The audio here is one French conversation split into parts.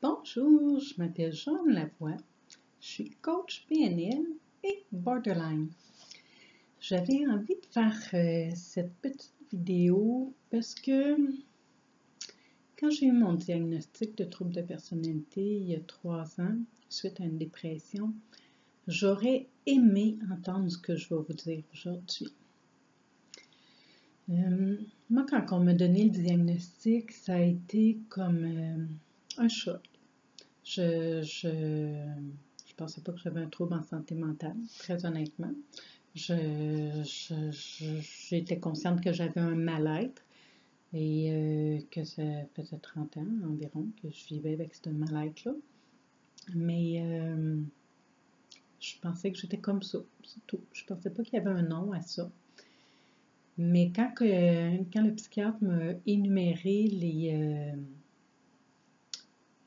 Bonjour, je m'appelle Jeanne Lavoie, je suis coach PNL et borderline. J'avais envie de faire cette petite vidéo parce que quand j'ai eu mon diagnostic de trouble de personnalité il y a 3 ans, suite à une dépression, j'aurais aimé entendre ce que je vais vous dire aujourd'hui. Moi, quand on m'a donné le diagnostic, ça a été comme un choc. Je pensais pas que j'avais un trouble en santé mentale, très honnêtement. J'étais consciente que j'avais un mal-être et que ça faisait 30 ans environ que je vivais avec ce mal-être-là. Mais je pensais que j'étais comme ça, c'est tout. Je pensais pas qu'il y avait un nom à ça. Mais quand le psychiatre m'a énuméré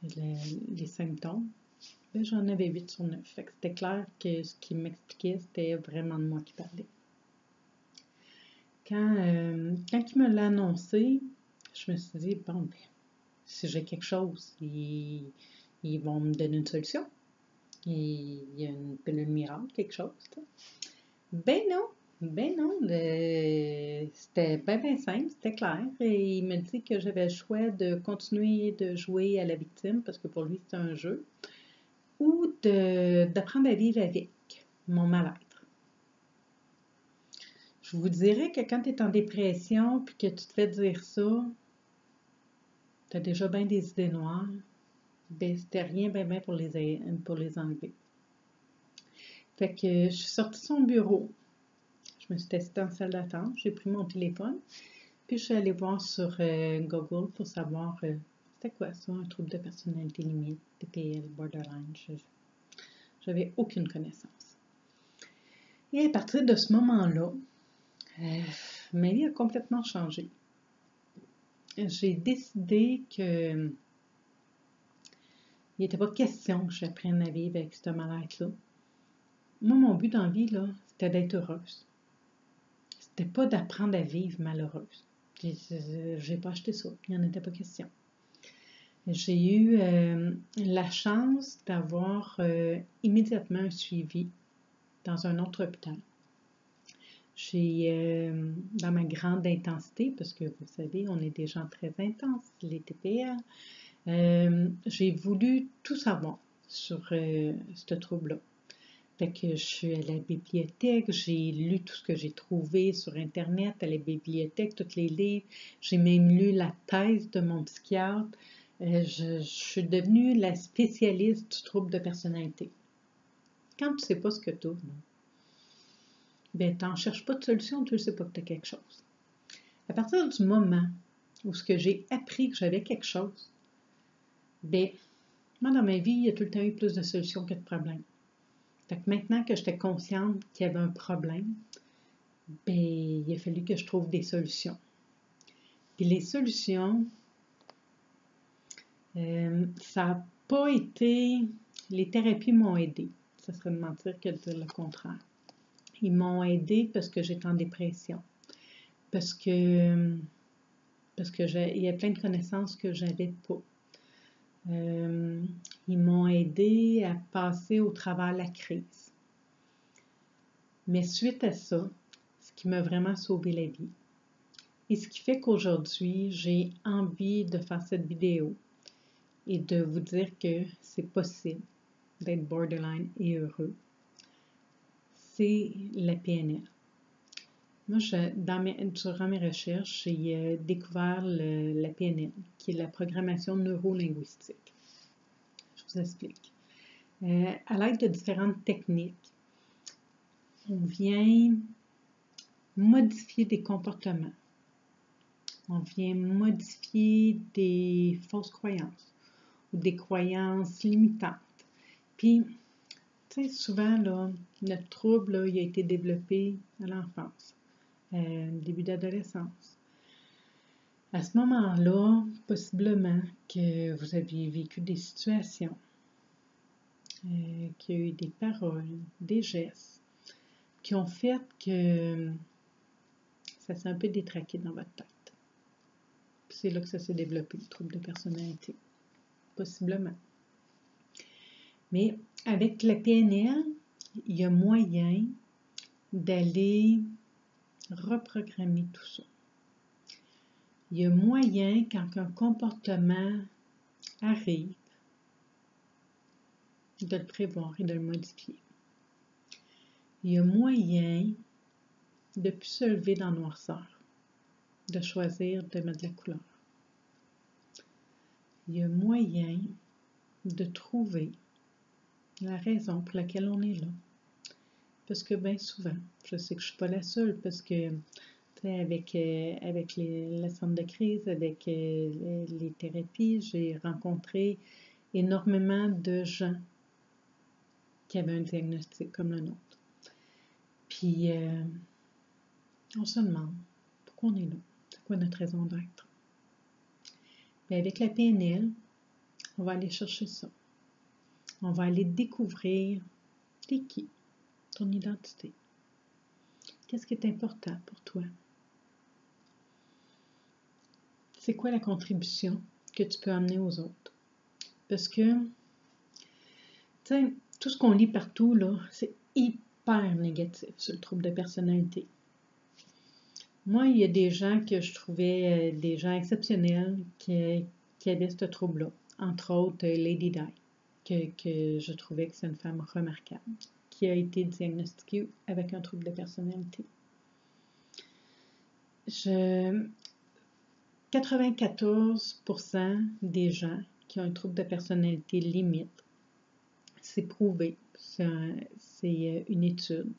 les symptômes, j'en avais 8 sur 9. Fait que c'était clair que ce qu'il m'expliquait, c'était vraiment de moi qui parlait. Quand il me l'a annoncé, je me suis dit, bon, ben, si j'ai quelque chose, ils vont me donner une solution. Il y a une pilule miracle, quelque chose. Ben non, c'était bien simple, c'était clair. Et il me dit que j'avais le choix de continuer de jouer à la victime, parce que pour lui, c'est un jeu, ou d'apprendre à vivre avec mon mal-être. Je vous dirais que quand tu es en dépression puis que tu te fais dire ça, tu as déjà bien des idées noires, ben c'était rien bien pour les enlever. Fait que je suis sortie de son bureau, je me suis testée en salle d'attente, j'ai pris mon téléphone, puis je suis allée voir sur Google pour savoir c'était quoi ça, un trouble de personnalité limite, TPL, borderline. J'avais aucune connaissance. Et à partir de ce moment-là, ma vie a complètement changé. J'ai décidé que il n'était pas question que j'apprenne à vivre avec ce mal-être-là. Moi, mon but dans la vie, là, c'était d'être heureuse. C'était pas d'apprendre à vivre malheureuse. J'ai pas acheté ça, il n'y en était pas question. J'ai eu la chance d'avoir immédiatement un suivi dans un autre hôpital. Dans ma grande intensité, parce que vous savez, on est des gens très intenses, les TPL, j'ai voulu tout savoir sur ce trouble-là. Fait que je suis à la bibliothèque, j'ai lu tout ce que j'ai trouvé sur Internet, à la bibliothèque, tous les livres. J'ai même lu la thèse de mon psychiatre. Je suis devenue la spécialiste du trouble de personnalité. Quand tu ne sais pas ce que tu as, ben, tu n'en cherches pas de solution, tu ne sais pas que tu as quelque chose. À partir du moment où ce que j'ai appris que j'avais quelque chose, ben, moi, dans ma vie, il y a tout le temps eu plus de solutions que de problèmes. Fait que maintenant que j'étais consciente qu'il y avait un problème, ben, il a fallu que je trouve des solutions. Puis les solutions, ça n'a pas été... Les thérapies m'ont aidé. Ça serait de mentir que de dire le contraire. Ils m'ont aidé parce que j'étais en dépression. Parce que il y a plein de connaissances que j'avais pas. Ils m'ont aidé à passer au travers la crise. Mais suite à ça, ce qui m'a vraiment sauvé la vie, et ce qui fait qu'aujourd'hui, j'ai envie de faire cette vidéo et de vous dire que c'est possible d'être borderline et heureux, c'est la PNL. Moi, durant mes recherches, j'ai découvert la PNL, qui est la programmation neuro-linguistique. Je vous explique. À l'aide de différentes techniques, on vient modifier des comportements. On vient modifier des fausses croyances ou des croyances limitantes. Puis, tu sais, souvent, là, notre trouble, là, il a été développé à l'enfance, début d'adolescence. À ce moment-là, possiblement que vous aviez vécu des situations, qu'il y a eu des paroles, des gestes, qui ont fait que ça s'est un peu détraqué dans votre tête. Puis c'est là que ça s'est développé, le trouble de personnalité. possiblement. Mais avec la PNL, il y a moyen d'aller reprogrammer tout ça. Il y a moyen, quand un comportement arrive, de le prévoir et de le modifier. Il y a moyen de ne plus se lever dans la noirceur, de choisir de mettre de la couleur. Il y a moyen de trouver la raison pour laquelle on est là. Parce que bien souvent, je sais que je ne suis pas la seule, parce que avec le centre de crise, avec les thérapies, j'ai rencontré énormément de gens qui avaient un diagnostic comme le nôtre. Puis, on se demande pourquoi on est là, c'est quoi notre raison d'être. Puis avec la PNL, on va aller chercher ça. On va aller découvrir t'es qui, ton identité. Qu'est-ce qui est important pour toi? C'est quoi la contribution que tu peux amener aux autres? Parce que, tu sais, tout ce qu'on lit partout, là, c'est hyper négatif sur le trouble de personnalité. Moi, il y a des gens que je trouvais des gens exceptionnels qui avaient ce trouble-là. Entre autres, Lady Di, que je trouvais que c'est une femme remarquable, qui a été diagnostiquée avec un trouble de personnalité. 94% des gens qui ont un trouble de personnalité limite, c'est prouvé, c'est une étude.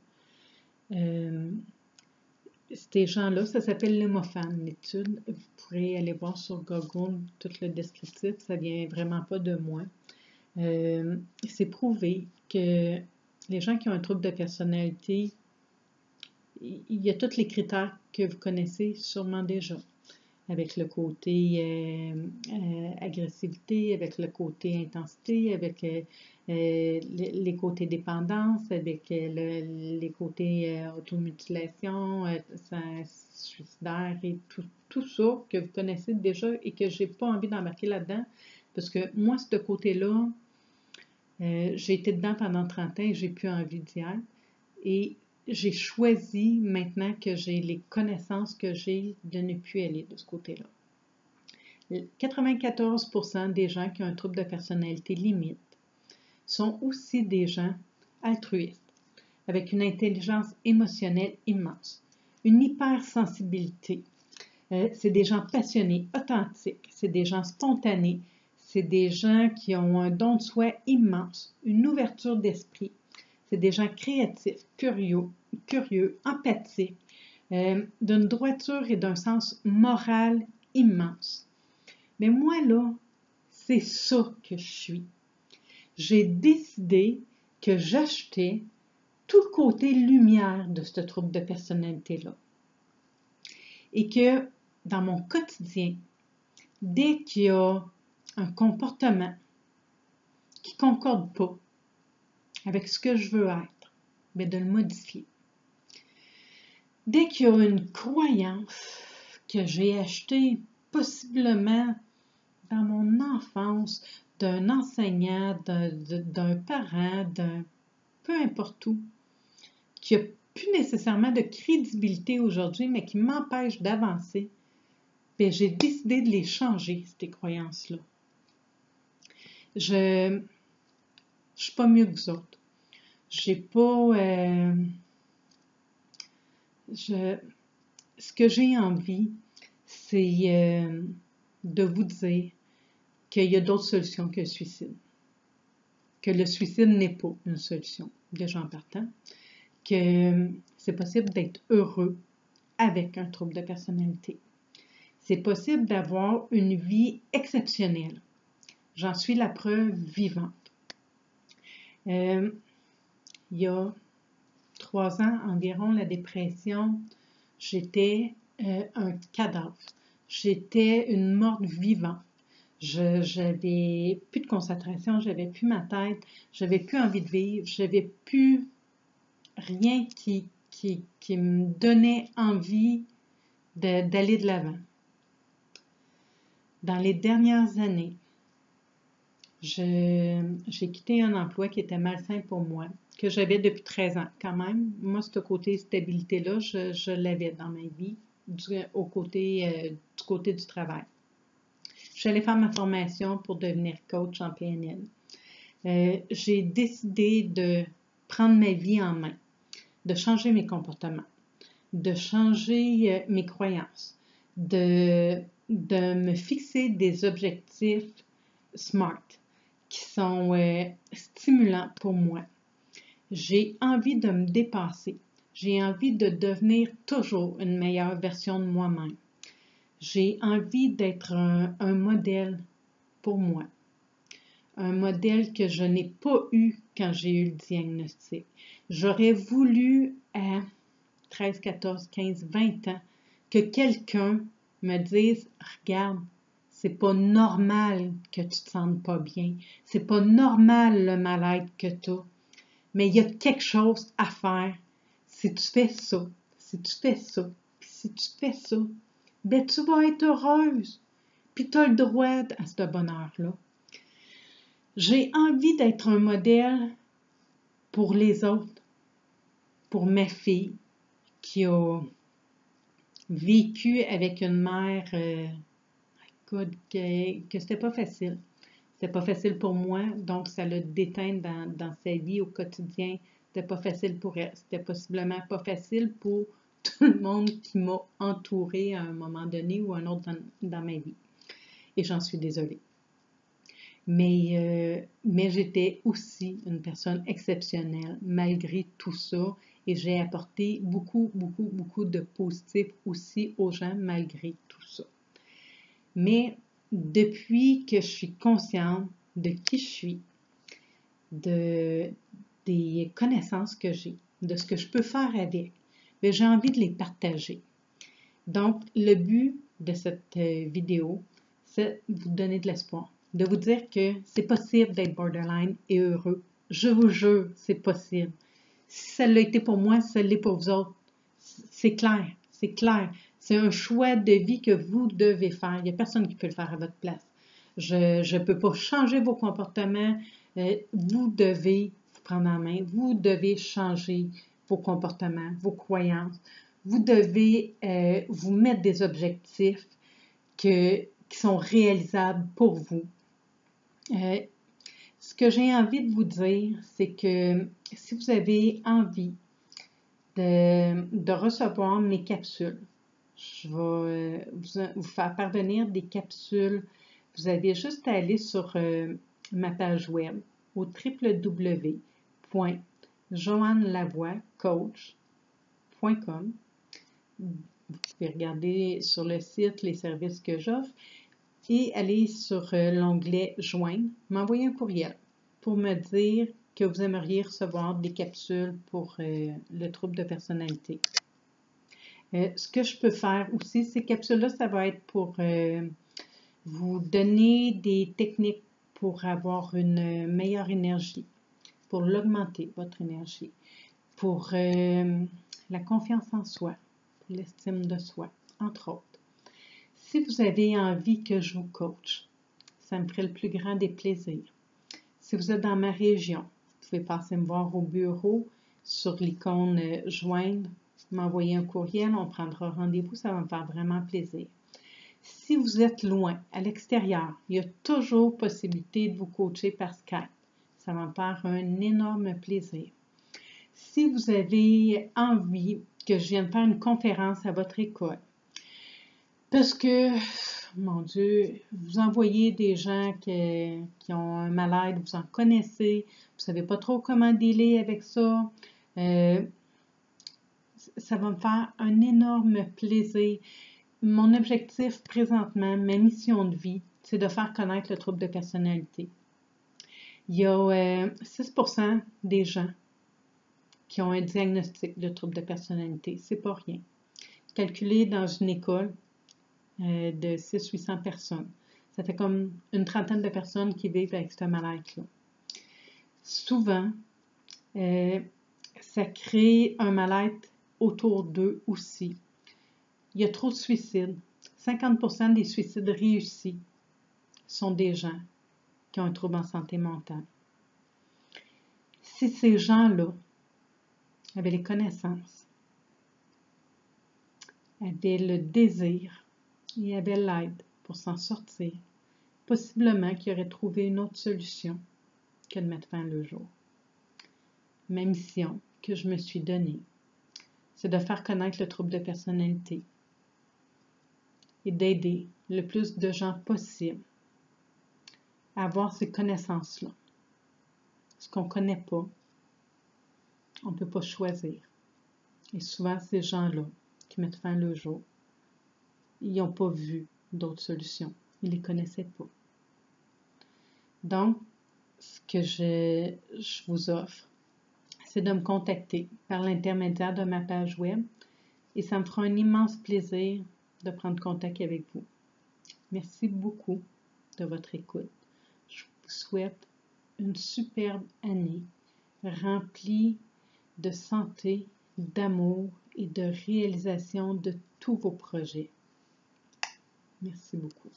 Ces gens-là, ça s'appelle l'Hémophane, l'étude. Vous pourrez aller voir sur Google tout le descriptif, ça vient vraiment pas de moi. C'est prouvé que les gens qui ont un trouble de personnalité, il y a tous les critères que vous connaissez sûrement déjà, avec le côté agressivité, avec le côté intensité, avec les côtés dépendance, avec les côtés automutilation, suicidaire et tout ça que vous connaissez déjà et que j'ai pas envie d'embarquer là-dedans, parce que moi, ce côté-là, j'ai été dedans pendant 30 ans et j'ai plus envie d'y être. Et j'ai choisi, maintenant que j'ai les connaissances que j'ai, de ne plus aller de ce côté-là. 94% des gens qui ont un trouble de personnalité limite sont aussi des gens altruistes, avec une intelligence émotionnelle immense, une hypersensibilité. C'est des gens passionnés, authentiques, c'est des gens spontanés, c'est des gens qui ont un don de soi immense, une ouverture d'esprit. C'est des gens créatifs, curieux, empathiques, d'une droiture et d'un sens moral immense. Mais moi, là, c'est ça que je suis. J'ai décidé que j'achetais tout le côté lumière de ce trouble de personnalité-là. Et que dans mon quotidien, dès qu'il y a un comportement qui ne concorde pas avec ce que je veux être, bien de le modifier. Dès qu'il y a une croyance que j'ai achetée possiblement dans mon enfance, d'un enseignant, d'un parent, peu importe où, qui n'a plus nécessairement de crédibilité aujourd'hui, mais qui m'empêche d'avancer, bien, j'ai décidé de les changer, ces croyances-là. Je ne suis pas mieux que vous autres. J'ai pas... ce que j'ai envie, c'est de vous dire qu'il y a d'autres solutions que le suicide. Que le suicide n'est pas une solution, déjà en partant. Que c'est possible d'être heureux avec un trouble de personnalité. C'est possible d'avoir une vie exceptionnelle. J'en suis la preuve vivante. Il y a 3 ans environ, la dépression, j'étais un cadavre. J'étais une morte vivante. J'avais plus de concentration, j'avais plus ma tête, j'avais plus envie de vivre, j'avais plus rien qui me donnait envie d'aller de l'avant. Dans les dernières années, J'ai quitté un emploi qui était malsain pour moi, que j'avais depuis 13 ans quand même. Moi, ce côté stabilité-là, je l'avais dans ma vie du côté du travail. Je suis allée faire ma formation pour devenir coach en PNL. J'ai décidé de prendre ma vie en main, de changer mes comportements, de changer mes croyances, de me fixer des objectifs SMART qui sont stimulants pour moi. J'ai envie de me dépasser. J'ai envie de devenir toujours une meilleure version de moi-même. J'ai envie d'être un modèle pour moi. Un modèle que je n'ai pas eu quand j'ai eu le diagnostic. J'aurais voulu à 13, 14, 15, 20 ans que quelqu'un me dise « Regarde, c'est pas normal que tu te sentes pas bien. C'est pas normal le mal-être que tu as. Mais il y a quelque chose à faire. Si tu fais ça, si tu fais ça, puis si tu fais ça, ben tu vas être heureuse. Puis tu as le droit à ce bonheur-là. » J'ai envie d'être un modèle pour les autres, pour ma fille qui a vécu avec une mère, écoute, que c'était pas facile. C'était pas facile pour moi, donc ça l'a déteint dans sa vie au quotidien. C'était pas facile pour elle. C'était possiblement pas facile pour tout le monde qui m'a entourée à un moment donné ou un autre dans ma vie. Et j'en suis désolée. Mais j'étais aussi une personne exceptionnelle malgré tout ça et j'ai apporté beaucoup, beaucoup, beaucoup de positif aussi aux gens malgré tout ça. Mais depuis que je suis consciente de qui je suis, des connaissances que j'ai, de ce que je peux faire avec, bien, j'ai envie de les partager. Donc, le but de cette vidéo, c'est de vous donner de l'espoir, de vous dire que c'est possible d'être borderline et heureux. Je vous jure, c'est possible. Si ça l'a été pour moi, ça l'est pour vous autres. C'est clair, c'est clair. C'est un choix de vie que vous devez faire. Il n'y a personne qui peut le faire à votre place. Je ne peux pas changer vos comportements. Vous devez vous prendre en main. Vous devez changer vos comportements, vos croyances. Vous devez vous mettre des objectifs qui sont réalisables pour vous. Ce que j'ai envie de vous dire, c'est que si vous avez envie de recevoir mes capsules, je vais vous faire parvenir des capsules. Vous avez juste à aller sur ma page web au www.joannelavoiecoach.com. Vous pouvez regarder sur le site les services que j'offre et aller sur l'onglet « Joindre », m'envoyer un courriel pour me dire que vous aimeriez recevoir des capsules pour le trouble de personnalité. Ce que je peux faire aussi, ces capsules-là, ça va être pour vous donner des techniques pour avoir une meilleure énergie, pour l'augmenter, votre énergie, pour la confiance en soi, pour l'estime de soi, entre autres. Si vous avez envie que je vous coach, ça me ferait le plus grand des plaisirs. Si vous êtes dans ma région, vous pouvez passer me voir au bureau sur l'icône « Joindre », m'envoyer un courriel, on prendra rendez-vous, ça va me faire vraiment plaisir. Si vous êtes loin, à l'extérieur, il y a toujours possibilité de vous coacher par Skype. Ça va me faire un énorme plaisir. Si vous avez envie que je vienne faire une conférence à votre école, parce que, mon Dieu, vous envoyez des gens qui ont un mal-être, vous en connaissez, vous ne savez pas trop comment dealer avec ça, ça va me faire un énorme plaisir. Mon objectif présentement, ma mission de vie, c'est de faire connaître le trouble de personnalité. Il y a 6% des gens qui ont un diagnostic de trouble de personnalité. C'est pas rien. Calculé dans une école de 600-800 personnes. Ça fait comme une trentaine de personnes qui vivent avec ce mal-être-là. Souvent, ça crée un mal-être autour d'eux aussi. Il y a trop de suicides. 50% des suicides réussis sont des gens qui ont un trouble en santé mentale. Si ces gens-là avaient les connaissances, avaient le désir et avaient l'aide pour s'en sortir, possiblement qu'ils auraient trouvé une autre solution que de mettre fin le jour. Ma mission que je me suis donnée, c'est de faire connaître le trouble de personnalité et d'aider le plus de gens possible à avoir ces connaissances-là. Ce qu'on ne connaît pas, on ne peut pas choisir. Et souvent, ces gens-là qui mettent fin le jour, ils n'ont pas vu d'autres solutions. Ils ne les connaissaient pas. Donc, ce que je vous offre, c'est de me contacter par l'intermédiaire de ma page web et ça me fera un immense plaisir de prendre contact avec vous. Merci beaucoup de votre écoute. Je vous souhaite une superbe année remplie de santé, d'amour et de réalisation de tous vos projets. Merci beaucoup.